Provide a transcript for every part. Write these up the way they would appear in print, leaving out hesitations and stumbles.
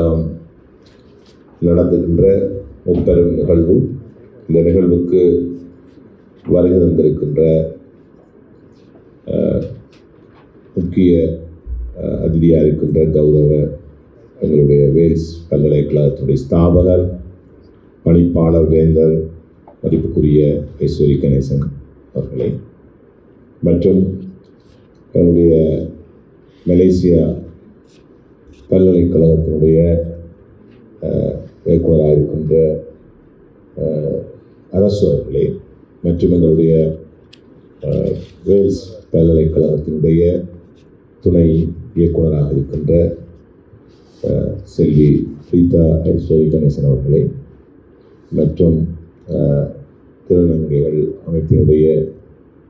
பல்கலைக்கழகம் நடத்துகின்ற முப்பெரும் நிகழ்வு. இந்த நிகழ்வுக்கு வருகை தந்திருக்கின்ற முக்கிய அதிதியாக இருக்கின்ற கௌரவ எங்களுடைய வேல்ஸ் பல்கலைக்கழகத்துடைய ஸ்தாபகர், பணிப்பாளர், வேந்தர், மதிப்புக்குரிய ஈஸ்வரி கணேசன் அவர்களே, மற்றும் என்னுடைய மலேசியா பல்கலைக்கழகத்தினுடைய இயக்குநராக இருக்கின்ற அரசு அவர்களே, மற்றும் எங்களுடைய வேல்ஸ் பல்கலைக்கழகத்தினுடைய துணை இயக்குநராக இருக்கின்ற செல்வி ரீதா ஈஸ்வரி கணேசன் அவர்களே, மற்றும் திருநங்கைகள் அமைப்பினுடைய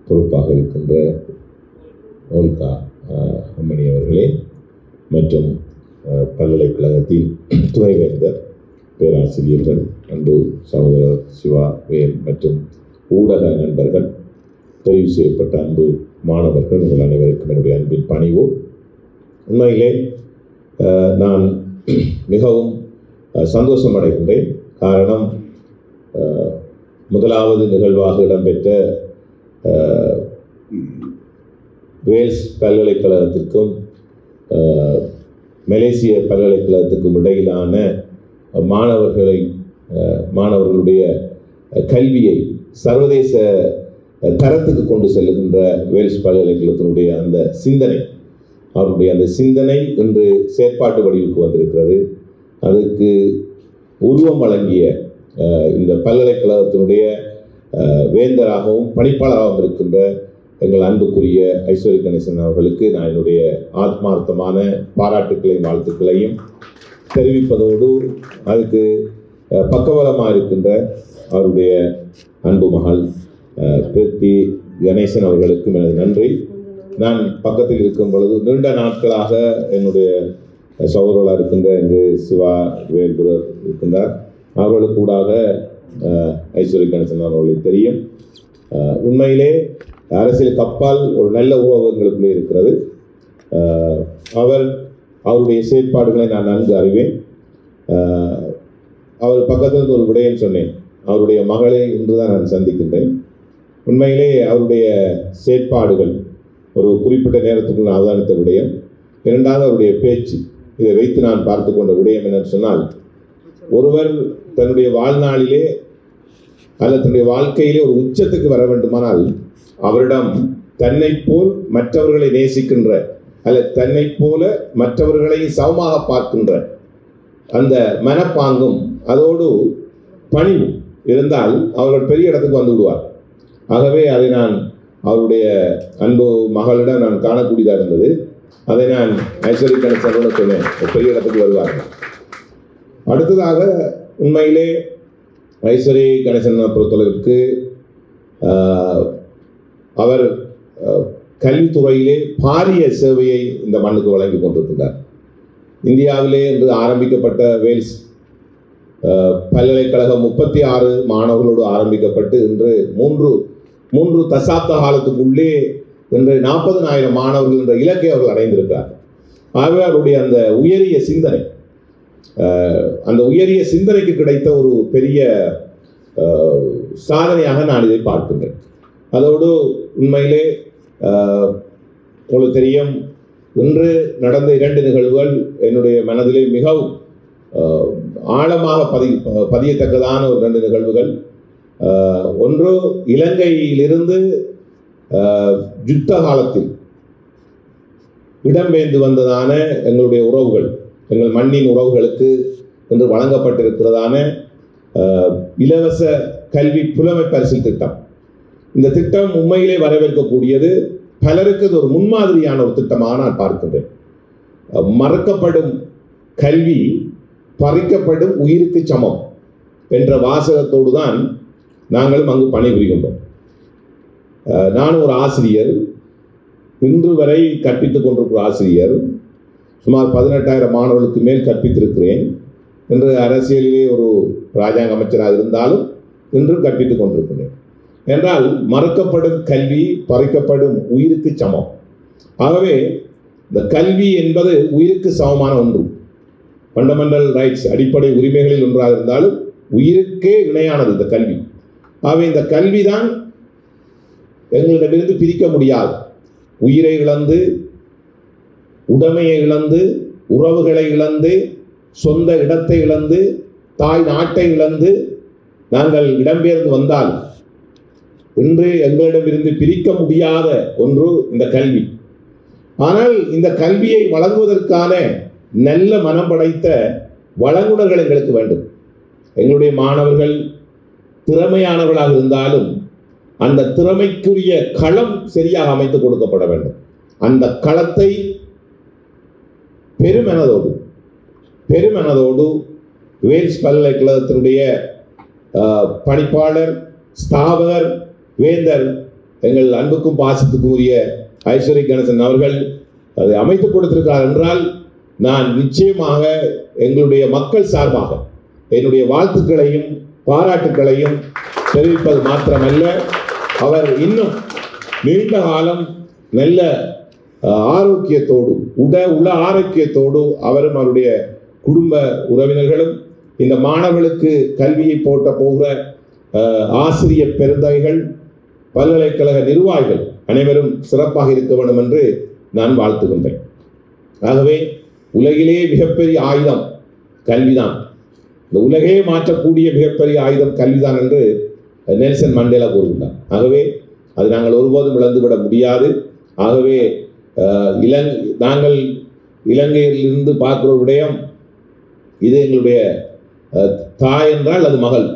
பொறுப்பாக இருக்கின்ற ஓல்கா அம்மணி அவர்களே, மற்றும் பல்கலைக்கழகத்தின் துணைவேந்தர், பேராசிரியர்கள், அன்பு சகோதரர் சிவா வேல் மற்றும் ஊடக நண்பர்கள், தெரிவு செய்யப்பட்ட அன்பு மாணவர்கள், உங்கள் அனைவருக்கும் என்னுடைய அன்பின் பணிவு. உண்மையிலே நான் மிகவும் சந்தோஷம் அடைகின்றேன். காரணம், முதலாவது நிகழ்வாக இடம்பெற்ற வேல்ஸ் பல்கலைக்கழகத்திற்கும் மலேசிய பல்கலைக்கழகத்துக்கும் இடையிலான மாணவர்களுடைய கல்வியை சர்வதேச தரத்துக்கு கொண்டு செல்லுகின்ற வேல்ஸ் பல்கலைக்கழகத்தினுடைய அந்த சிந்தனை, அவருடைய அந்த சிந்தனை இன்று செயற்பாட்டு வடிவுக்கு வந்திருக்கிறது. அதுக்கு உருவம் வழங்கிய இந்த பல்கலைக்கழகத்தினுடைய வேந்தராகவும் பணிப்பாளராகவும் இருக்கின்ற எங்கள் அன்புக்குரிய ஈஸ்வரி கணேசன் அவர்களுக்கு நான் என்னுடைய ஆத்மார்த்தமான பாராட்டுக்களையும் வாழ்த்துக்களையும் தெரிவிப்பதோடு, அதுக்கு பக்கபலமாக இருக்கின்ற அவருடைய அன்பு மகள் பிரீத்தி கணேசன் அவர்களுக்கும் எனது நன்றி. நான் பக்கத்தில் இருக்கும் பொழுது நீண்ட நாட்களாக என்னுடைய சகோதரர்களாக இருக்கின்ற எங்கள் சிவா வேல்புரர் இருக்கின்றார். அவர்களுக்கு கூடாக ஈஸ்வரி கணேசன் அவர்களை தெரியும். உண்மையிலே அரசியலுக்கு அப்பால் ஒரு நல்ல உறவு எங்களுக்குள்ளே இருக்கிறது. அவருடைய செயற்பாடுகளை நான் நன்கு அறிவேன். அவர் பக்கத்தில் ஒரு விடயம் சொன்னேன். அவருடைய மகளை இன்று தான் நான் சந்திக்கின்றேன். உண்மையிலே அவருடைய செயற்பாடுகள் ஒரு குறிப்பிட்ட நேரத்துக்கு நான் அவதானித்த விடயம். இரண்டாவது, அவருடைய பேச்சு. இதை வைத்து நான் பார்த்து கொண்ட விடயம் என்னன்னு சொன்னால், ஒருவர் தன்னுடைய வாழ்நாளிலே அல்லது தன்னுடைய வாழ்க்கையிலே ஒரு உச்சத்துக்கு வர வேண்டுமானால் அவரிடம் தன்னை போல் மற்றவர்களை நேசிக்கின்ற அல்லது தன்னை போல மற்றவர்களை சமமாக பார்க்கின்ற அந்த மனப்பாங்கும் அதோடு பணிவும் இருந்தால் அவர்கள் பெரிய இடத்துக்கு வந்து விடுவார். ஆகவே அதை நான் அவருடைய அன்பு மகளிடம் நான் காணக்கூடியதாக இருந்தது. அதை நான் ஈஸ்வரி கணேசனோட சொன்னேன், பெரிய இடத்துக்கு வருவார்கள். அடுத்ததாக, உண்மையிலே ஈஸ்வரி கணேசனை பொறுத்தளவிற்கு அவர் கல்வித்துறையிலே பாரிய சேவையை இந்த மண்ணுக்கு வழங்கி கொண்டிருக்கிறார். இந்தியாவிலே இன்று ஆரம்பிக்கப்பட்ட வேல்ஸ் பல்கலைக்கழகம் 36 மாணவர்களோடு ஆரம்பிக்கப்பட்டு இன்று மூன்று தசாப்த காலத்துக்குள்ளே இன்று 40,000 மாணவர்கள் என்ற இலக்கை அவர்கள் அடைந்திருக்கிறார். ஆகவே அவருடைய அந்த உயரிய சிந்தனை, அந்த உயரிய சிந்தனைக்கு கிடைத்த ஒரு பெரிய சாதனையாக நான் இதை பார்க்கின்றேன். அதோடு உண்மையிலே உங்களுக்கு தெரியும், இன்று நடந்த 2 நிகழ்வுகள் என்னுடைய மனதிலே மிகவும் ஆழமாக பதியத்தக்கதான ஒரு 2 நிகழ்வுகள். ஒன்று, இலங்கையிலிருந்து யுத்த காலத்தில் இடம்பெயர்ந்து வந்ததான எங்களுடைய உறவுகள், எங்கள் மண்ணின் உறவுகளுக்கு இன்று வழங்கப்பட்டிருக்கிறதான இலவச கல்வி புலமை பரிசில் திட்டம். இந்த திட்டம் உண்மையிலே வரவேற்கக்கூடியது. பலருக்கு இது ஒரு முன்மாதிரியான ஒரு திட்டமாக நான் பார்க்கின்றேன். மறக்கப்படும் கல்வி பறிக்கப்படும் உயிருக்கு சமம் என்ற வாசகத்தோடு தான் நாங்களும் அங்கு பணிபுரிகின்றோம். நான் ஒரு ஆசிரியர், இன்று வரை கற்பித்துக் கொண்டிருக்கிற ஆசிரியர். சுமார் 18,000 மாணவர்களுக்கு மேல் கற்பித்திருக்கிறேன். இன்று அரசியலிலே ஒரு ராஜாங்க அமைச்சராக இருந்தாலும் இன்றும் கற்பித்துக் கொண்டிருக்கிறேன். என்றால் மறக்கப்படும் கல்வி பறிக்கப்படும் உயிருக்கு சமம். ஆகவே இந்த கல்வி என்பது உயிருக்கு சமமான ஒன்று. ஃபண்டமெண்டல் ரைட்ஸ், அடிப்படை உரிமைகளில் ஒன்றாக இருந்தாலும் உயிருக்கே இணையானது இந்த கல்வி. ஆகவே இந்த கல்விதான் எங்களிடமிருந்து பிரிக்க முடியாது. உயிரை இழந்து, உடைமையை இழந்து, உறவுகளை இழந்து, சொந்த இடத்தை இழந்து, தாய் நாட்டை இழந்து நாங்கள் இடம்பெயர்ந்து வந்தால் இன்று எங்களிடமிருந்து பிரிக்க முடியாத ஒன்று இந்த கல்வி. ஆனால் இந்த கல்வியை வழங்குவதற்கான நல்ல மனம் படைத்த வழங்குனர்கள் எங்களுக்கு வேண்டும். எங்களுடைய மாணவர்கள் திறமையானவர்களாக இருந்தாலும் அந்த திறமைக்குரிய களம் சரியாக அமைத்து கொடுக்கப்பட வேண்டும். அந்த களத்தை பெருமனதோடு வேல்ஸ் பல்கலைக்கழகத்தினுடைய பணிப்பாளர், ஸ்தாபகர், வேந்தர், எங்கள் அன்புக்கும் பாசத்துக்கும் உரிய ஐஸ்வரி கணேசன் அவர்கள் அதை அமைத்துக் கொடுத்திருக்கிறார் என்றால் நான் நிச்சயமாக எங்களுடைய மக்கள் சார்பாக என்னுடைய வாழ்த்துக்களையும் பாராட்டுக்களையும் தெரிவிப்பது மாத்திரமல்ல, அவர் இன்னும் நீண்ட காலம் நல்ல ஆரோக்கியத்தோடு, உள ஆரோக்கியத்தோடு அவரும் அவருடைய குடும்ப உறவினர்களும் இந்த மாணவர்களுக்கு கல்வியை போட்ட போகிற ஆசிரியர் பெருந்தகைகள், பல்கலைக்கழக நிர்வாகிகள் அனைவரும் சிறப்பாக இருக்க வேண்டும் என்று நான் வாழ்த்துகின்றேன். ஆகவே உலகிலே மிகப்பெரிய ஆயுதம் கல்விதான். இந்த உலகையே மாற்றக்கூடிய மிகப்பெரிய ஆயுதம் கல்விதான் என்று நெல்சன் மண்டேலா கூறுகின்றார். ஆகவே அது நாங்கள் ஒருபோதும் இழந்துவிட முடியாது. ஆகவே நாங்கள் இலங்கையிலிருந்து பார்க்கிற விடயம் இது. எங்களுடைய தாய் என்றால் அது மகள்,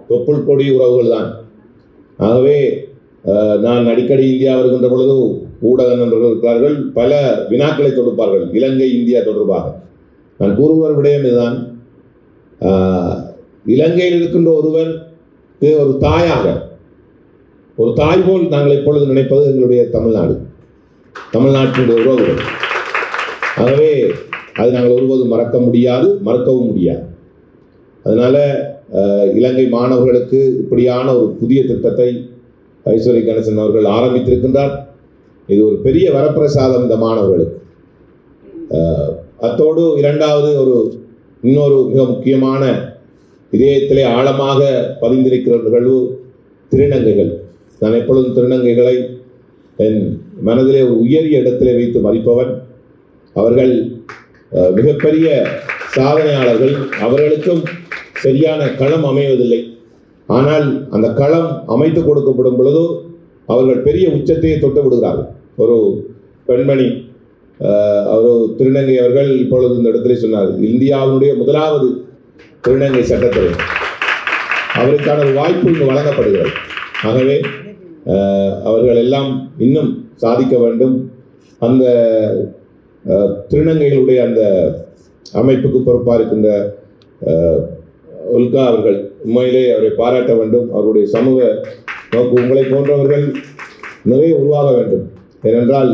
தொப்புள் கொடி உறவுகள் தான். ஆகவே நான் அடிக்கடி இந்தியா வருகின்ற பொழுது ஊடக நண்பர்கள் இருக்கிறார்கள், பல வினாக்களை தொடுப்பார்கள் இலங்கை இந்தியா தொடர்பாக. நான் கூறுகிற விடயம் இதுதான். இலங்கையில் இருக்கின்ற ஒருவர் ஒரு தாயாக, ஒரு தாய் போல் நாங்கள் எப்பொழுது நினைப்பது எங்களுடைய தமிழ்நாட்டினுடைய உறவுகள். ஆகவே அது நாங்கள் ஒருபோதும் மறக்க முடியாது, மறக்கவும் முடியாது. அதனால இலங்கை மாணவர்களுக்கு இப்படியான ஒரு புதிய திட்டத்தை ஐஸ்வரி கணேசன் அவர்கள் ஆரம்பித்திருக்கின்றார். இது ஒரு பெரிய வரப்பிரசாதம் இந்த மாணவர்களுக்கு. அத்தோடு இரண்டாவது இன்னொரு மிக முக்கியமான இதயத்திலே ஆழமாக பதிந்திருக்கிற நிகழ்வு திருநங்கைகள். நான் எப்பொழுதும் திருநங்கைகளை என் மனதிலே ஒரு உயரிய இடத்திலே வைத்து மதிப்பவன். அவர்கள் மிகப்பெரிய சாதனையாளர்கள். அவர்களுக்கும் சரியான களம் அமைவதில்லை. ஆனால் அந்த களம் அமைத்து கொடுக்கப்படும் பொழுது அவர்கள் பெரிய உச்சத்தையே தொட்டு விடுகிறார்கள். ஒரு பெண்மணி, அவர் திருநங்கை அவர்கள் இப்பொழுது இந்த இடத்துல சொன்னார், இந்தியாவினுடைய முதலாவது திருநங்கை சட்டத்துறை, அவருக்கான ஒரு வாய்ப்பு இங்கு வழங்கப்படுகிறது. ஆகவே அவர்கள் எல்லாம் இன்னும் சாதிக்க வேண்டும். அந்த திருநங்கைகளுடைய அந்த அமைப்புக்கு பொறுப்பாக இருக்கின்ற உல்கா அவர்கள் உண்மையிலே அவரை பாராட்ட வேண்டும். அவருடைய சமூக நோக்கு உங்களை போன்றவர்கள் நிறைய உருவாக வேண்டும். ஏனென்றால்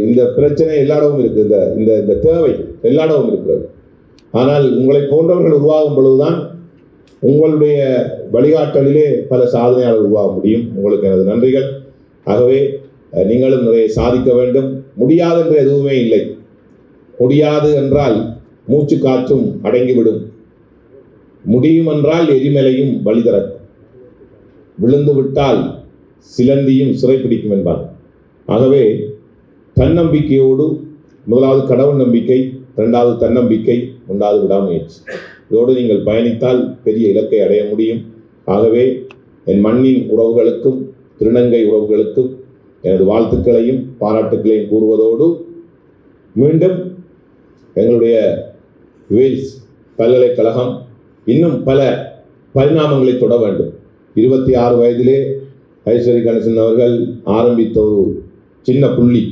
இந்த பிரச்சனை எல்லாடவும் இருக்கு, இந்த தேவை எல்லாடவும் இருக்கிறது. ஆனால் உங்களை போன்றவர்கள் உருவாகும் பொழுதுதான் உங்களுடைய வழிகாட்டலிலே பல சாதனையாளர்கள் உருவாக முடியும். உங்களுக்கு எனது நன்றிகள். ஆகவே நீங்களும் நிறைய சாதிக்க வேண்டும். முடியாது என்று எதுவுமே இல்லை. முடியாது என்றால் மூச்சு காற்றும் அடங்கிவிடும். முடியும் என்றால் எரிமலையும் வழி திறக்கும். விழுந்து விட்டால் சிலந்தியும் சிறைப்பிடிக்கும் என்பார். ஆகவே தன்னம்பிக்கையோடு, முதலாவது கடவுள் நம்பிக்கை, இரண்டாவது தன்னம்பிக்கை, மூன்றாவது விடாமுயற்சி, இதோடு நீங்கள் பயணித்தால் பெரிய இலக்கை அடைய முடியும். ஆகவே என் மண்ணின் உறவுகளுக்கும் திருநங்கை உறவுகளுக்கும் எனது வாழ்த்துக்களையும் பாராட்டுக்களையும் கூறுவதோடு மீண்டும் எங்களுடைய வேல்ஸ் பல்கலைக்கழகம் இன்னும் பல பரிணாமங்களை தொட வேண்டும். 26 வயதிலே ஐஸ்வரி கணேசன் அவர்கள் ஆரம்பித்த ஒரு சின்ன புள்ளி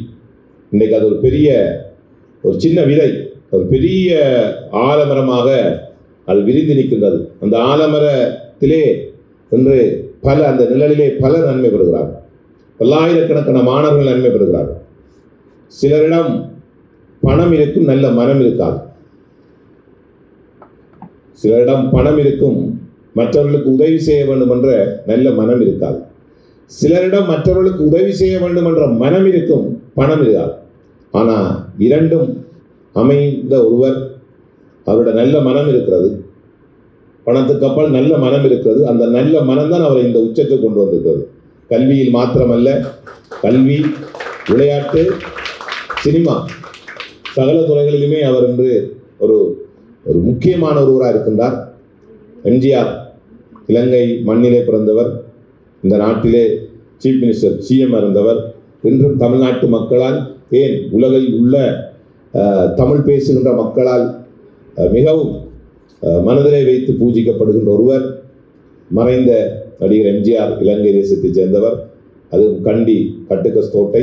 இன்றைக்கு அது ஒரு சின்ன விதை, ஒரு பெரிய ஆலமரமாக அது விரிந்து நிற்கின்றது. அந்த ஆலமரத்திலே இன்று அந்த நிழலிலே பல நன்மை பெறுகிறார்கள். பல்லாயிரக்கணக்கான மாணவர்கள் நன்மை பெறுகிறார்கள். சிலரிடம் பணம் இருக்கும், நல்ல மனம் இருக்காது. சிலரிடம் பணம் இருக்கும், மற்றவர்களுக்கு உதவி செய்ய வேண்டும் என்ற நல்ல மனம் இருக்காது. சிலரிடம் மற்றவர்களுக்கு உதவி செய்ய வேண்டும் என்ற மனம் இருக்கும், பணம் இருக்காது. ஆனால் இரண்டும் அமைந்த ஒருவர் அவரோட நல்ல மனம் இருக்கிறது, பணத்துக்கு அப்பால் நல்ல மனம் இருக்கிறது. அந்த நல்ல மனம் தான் அவரை இந்த உச்சத்தை கொண்டு வந்திருக்கிறது. கல்வியில் மாத்திரமல்ல, கல்வி, விளையாட்டு, சினிமா, சகல துறைகளிலுமே அவர் என்று ஒரு ஒரு முக்கியமான ஒருவராக இருக்கின்றார். எம்ஜிஆர் இலங்கை மண்ணிலே பிறந்தவர், இந்த நாட்டிலே சீஃப் மினிஸ்டர் சிஎம் இருந்தவர். இன்றும் தமிழ்நாட்டு மக்களால், ஏன் உலகில் உள்ள தமிழ் பேசுகின்ற மக்களால் மிகவும் மனதிலே வைத்து பூஜிக்கப்படுகின்ற ஒருவர். மறைந்த நடிகர் எம்ஜிஆர் இலங்கை தேசத்தைச் சேர்ந்தவர், அதுவும் கண்டி கட்டுக்கஸ்தோட்டை.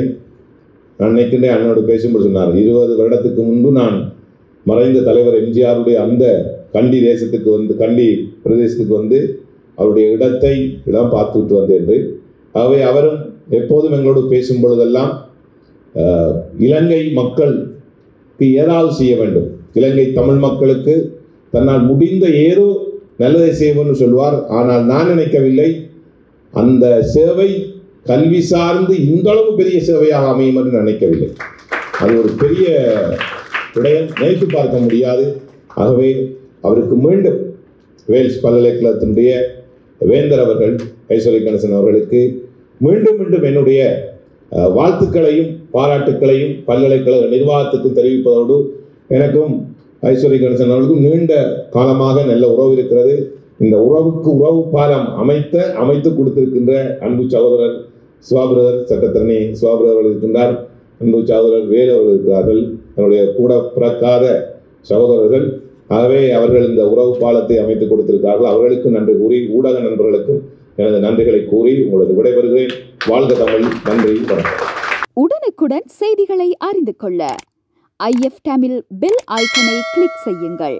நான் நினைக்கின்றேன், அண்ணனோடு பேசும்போது சொன்னார், 20 வருடத்துக்கு முன்பு நான் மறைந்த தலைவர் எம்ஜிஆருடைய அந்த கண்டி தேசத்துக்கு வந்து, கண்டி பிரதேசத்துக்கு வந்து அவருடைய இடம் பார்த்துவிட்டு வந்தேன் என்று. ஆகவே அவரும் எப்போதும் எங்களோடு பேசும் பொழுதெல்லாம் இலங்கை மக்களுக்கு ஏதாவது செய்ய வேண்டும், இலங்கை தமிழ் மக்களுக்கு தன்னால் முடிந்த ஏதோ நல்லதை செய்வோம்னு சொல்வார். ஆனால் நான் நினைக்கவில்லை அந்த சேவை கல்வி சார்ந்து இந்த அளவு பெரிய சேவையாக அமையும் என்று நினைக்கவில்லை. அது ஒரு பெரிய விடயம், நினைத்து பார்க்க முடியாது. ஆகவே அவருக்கு மீண்டும் வேல்ஸ் பல்கலைக்கழகத்தினுடைய வேந்தர் அவர்கள், ஐஸ்வர்ய கணேசன் அவர்களுக்கு மீண்டும் மீண்டும் என்னுடைய வாழ்த்துக்களையும் பாராட்டுக்களையும் பல்கலைக்கழக நிர்வாகத்துக்கும் தெரிவிப்பதோடு, எனக்கும் ஐஸ்வர்ய கணேசன் அவர்களுக்கும் நீண்ட காலமாக நல்ல உறவு இருக்கிறது. இந்த உறவுக்கு உறவு பாலம் அமைத்து கொடுத்திருக்கின்ற அன்பு சகோதரர் சிவாபிரதர், சட்டத்தரணி சிவாபிரதர் இருக்கின்றார், அன்பு சகோதரர் வேலு அவர்கள் இருக்கிறார்கள், என்னுடைய கூட பிறக்காத சகோதரர்கள். ஆகவே அவர்கள் இந்த உறவு பாலத்தை அமைத்துக் கொடுத்திருக்கிறார்கள். அவர்களுக்கும் நன்றி கூறி, ஊடக நண்பர்களுக்கும் எனது நன்றிகளை கூறி உங்களது விடைபெறுகிறேன். வாழ்க தமிழ். நன்றி, வணக்கம். உடனுக்குடன் செய்திகளை அறிந்து கொள்ள IF தமிழ் பெல் ஐக்கனை கிளிக் செய்யுங்கள்.